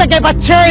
के बच्चे,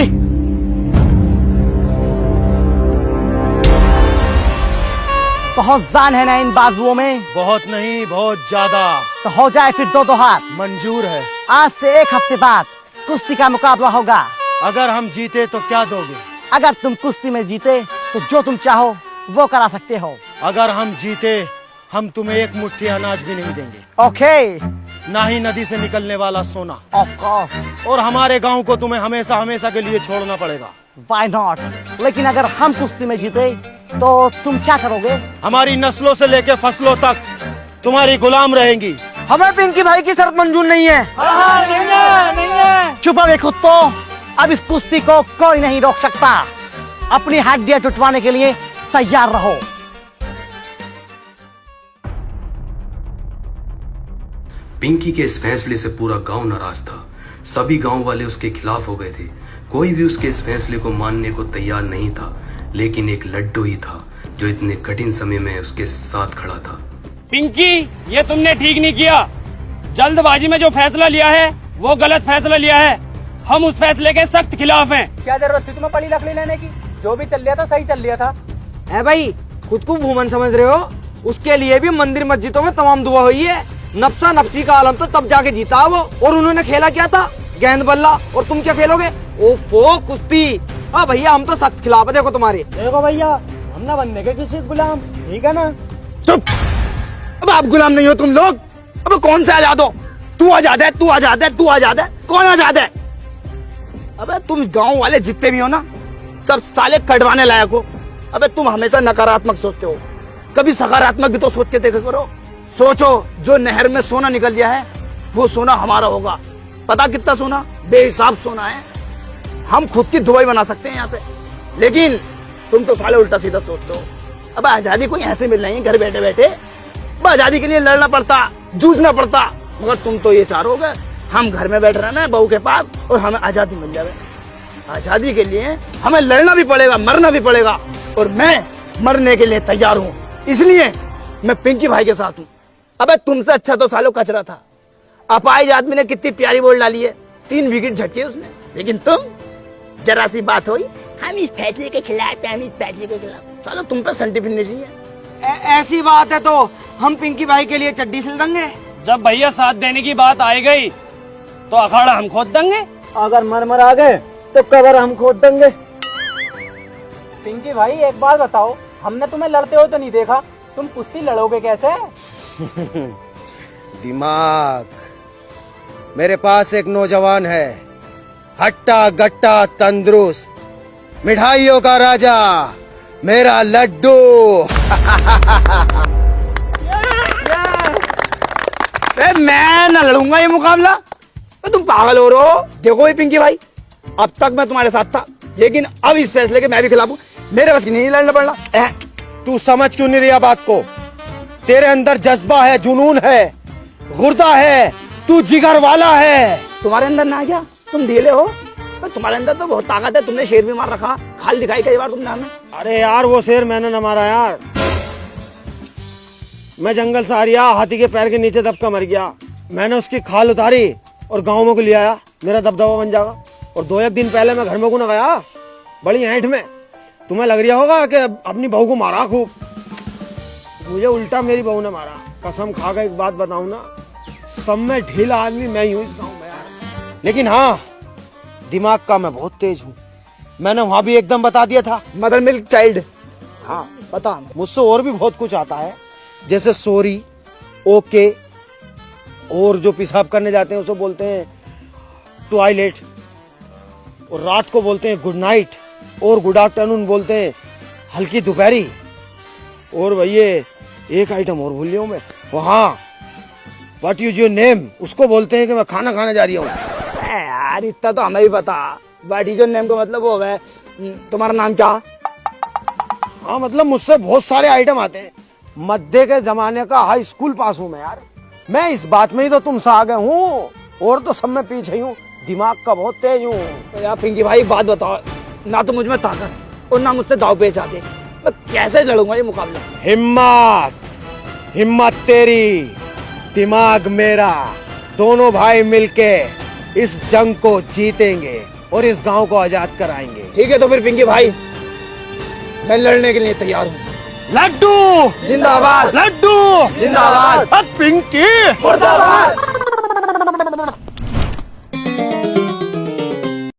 बहुत जान है ना इन बाजुओं में। बहुत नहीं, बहुत ज्यादा। तो हो जाए फिर दो हाथ। मंजूर है। आज से 1 हफ्ते बाद कुश्ती का मुकाबला होगा। अगर हम जीते तो क्या दोगे? अगर तुम कुश्ती में जीते तो जो तुम चाहो वो करा सकते हो। अगर हम जीते हम तुम्हें एक मुट्ठी अनाज भी नहीं देंगे। ओके। ना ही नदी से निकलने वाला सोना। Of course. और हमारे गांव को तुम्हें हमेशा हमेशा के लिए छोड़ना पड़ेगा। Why not? लेकिन अगर हम कुश्ती में जीते तो तुम क्या करोगे? हमारी नस्लों से लेके फसलों तक तुम्हारी गुलाम रहेंगी। हमें पिंकी भाई की शर्त मंजूर नहीं है। नहीं है। चुप रहो कुत्तों, अब इस कुश्ती को कोई नहीं रोक सकता। अपनी हड्डियां टुटवाने के लिए तैयार रहो। पिंकी के इस फैसले से पूरा गांव नाराज था। सभी गांव वाले उसके खिलाफ हो गए थे। कोई भी उसके इस फैसले को मानने को तैयार नहीं था, लेकिन एक लड्डू ही था जो इतने कठिन समय में उसके साथ खड़ा था। पिंकी, ये तुमने ठीक नहीं किया। जल्दबाजी में जो फैसला लिया है वो गलत फैसला लिया है। हम उस फैसले के सख्त खिलाफ हैं। क्या जरूरत थी तुम्हें बड़ी लकड़ी लेने की? जो भी चल रहा था सही चल रहा था। है भाई, खुद को भूमन समझ रहे हो? उसके लिए भी मंदिर मस्जिदों में तमाम दुआ हुई है। नफ्सा नफ्सी का आलम तो तब जाके जीता वो। और उन्होंने खेला क्या था? गेंद बल्ला। और तुम क्या खेलोगे? ओफो, कुश्ती। हाँ भैया, हम तो सख्त खिलाफ है। देखो तुम्हारे। देखो भैया, हम ना बनने के किसी गुलाम, ठीक है ना? चुप। अब आप गुलाम नहीं हो तुम लोग। अब कौन से आजाद हो? तू आजाद है, तू आजाद है, तू आजाद है। कौन आजाद है? अबे तुम गांव वाले जितने भी हो ना, सब साले कटवाने लायक हो। अबे तुम हमेशा नकारात्मक सोचते हो, कभी सकारात्मक भी तो सोच के देखा करो। सोचो, जो नहर में सोना निकल गया है वो सोना हमारा होगा। पता कितना सोना? बेहिसाब सोना है। हम खुद की दुबई बना सकते हैं यहाँ पे। लेकिन तुम तो साले उल्टा सीधा सोचते हो। अब आजादी कोई ऐसे मिल रही है घर बैठे बैठे। अब आजादी के लिए लड़ना पड़ता, जूझना पड़ता। मगर तुम तो ये चाहोगे हम घर में बैठ रहना है बहू के पास और हमें आजादी मिल जाए। आजादी के लिए हमें लड़ना भी पड़ेगा, मरना भी पड़ेगा। और मैं मरने के लिए तैयार हूँ। इसलिए मैं पिंकी भाई के साथ हूँ। अबे तुमसे अच्छा तो सालों कचरा था। अपाहिज आदमी ने कितनी प्यारी बॉल डाली है, 3 विकेट झटके उसने। लेकिन तुम, जरा सी बात हुई, हम इस फैसले के खिलाफ हैं, हम इस फैसले के खिलाफ। सालो तुम पे सर्टिफिकेट नहीं है। ऐसी बात है तो हम पिंकी भाई के लिए चड्डी सिल देंगे। जब भैया साथ देने की बात आई गई तो अखाड़ा हम खोद देंगे। अगर मर आ गए तो कबर हम खोद देंगे। पिंकी भाई, एक बात बताओ, हमने तुम्हें लड़ते हो तो नहीं देखा, तुम कुश्ती लड़ोगे कैसे? दिमाग। मेरे पास एक नौजवान है, हट्टा गट्टा तंदुरुस्त, मिठाइयों का राजा, मेरा लड्डू। मैं न लड़ूंगा ये मुकाबला। तुम पागल हो रहे हो? देखो ये पिंकी भाई, अब तक मैं तुम्हारे साथ था, लेकिन अब इस फैसले के मैं भी खिलाफ हूँ। मेरे बस की नहीं लड़ना पड़ना। तू समझ क्यों नहीं रहा बात को? तेरे अंदर जज्बा है, जुनून है, गुर्दा है, तू जिगर वाला है। तुम्हारे अंदर ना क्या? तुम ढीले हो। तो तुम्हारे अंदर तो बहुत ताकत है। तुमने शेर भी मार रखा, खाल दिखाई कई बार तुमने हमें। अरे यार, वो शेर मैंने न मारा यार। मैं जंगल से आ रिया, हाथी के पैर के नीचे दबका मर गया। मैंने उसकी खाल उतारी और गाँव में को ले आया, मेरा दबदबा बन जाएगा। और 2-1 दिन पहले मैं घर में को न गया, बड़ी ऐंठ में। तुम्हें लग रहा होगा कि अपनी बहू को मारा खूब, मुझे उल्टा मेरी बहू ने मारा। कसम खा कर एक बात बताऊं ना, सब में ढीला आदमी मैं ही हूँ इस गाँव में यार। लेकिन हाँ, दिमाग का मैं बहुत तेज हूँ। मैंने वहां भी एकदम बता दिया था, मदर मिल्क चाइल्ड। हाँ बता। मुझसे और भी बहुत कुछ आता है, जैसे सॉरी, ओके, और जो पेशाब करने जाते हैं उसे बोलते हैं टॉयलेट, और रात को बोलते हैं गुड नाइट, और गुड आफ्टरनून बोलते हैं हल्की दोपहरी। और भैया एक आइटम और भूल लिया हूं मैं, वहाँ व्हाट इज योर नेम, उसको बोलते हैं कि मैं खाना खाने जा रही हूँ। यार इतना तो हमें भी पता। व्हाट इज योर नेम का मतलब वो है तुम्हारा नाम क्या? हाँ मतलब मुझसे बहुत सारे आइटम आते हैं। मध्य के जमाने का हाई स्कूल पास हूँ मैं यार। मैं इस बात में ही तो तुमसे आगे हूँ, और तो सब में पीछे हूँ। दिमाग का बहुत तेज हूँ। तो यार पिंकी भाई एक बात बताओ, ना तो मुझ में ताकत और ना मुझसे दाव पेच आते, मैं कैसे लड़ूंगा ये मुकाबला? हिम्मत तेरी, दिमाग मेरा, दोनों भाई मिलके इस जंग को जीतेंगे। और इस गांव को आजाद कराएंगे। ठीक है तो फिर पिंकी भाई, मैं लड़ने के लिए तैयार हूँ। लड्डू जिंदाबाद, लड्डू जिंदाबाद, पिंकी मुर्दाबाद।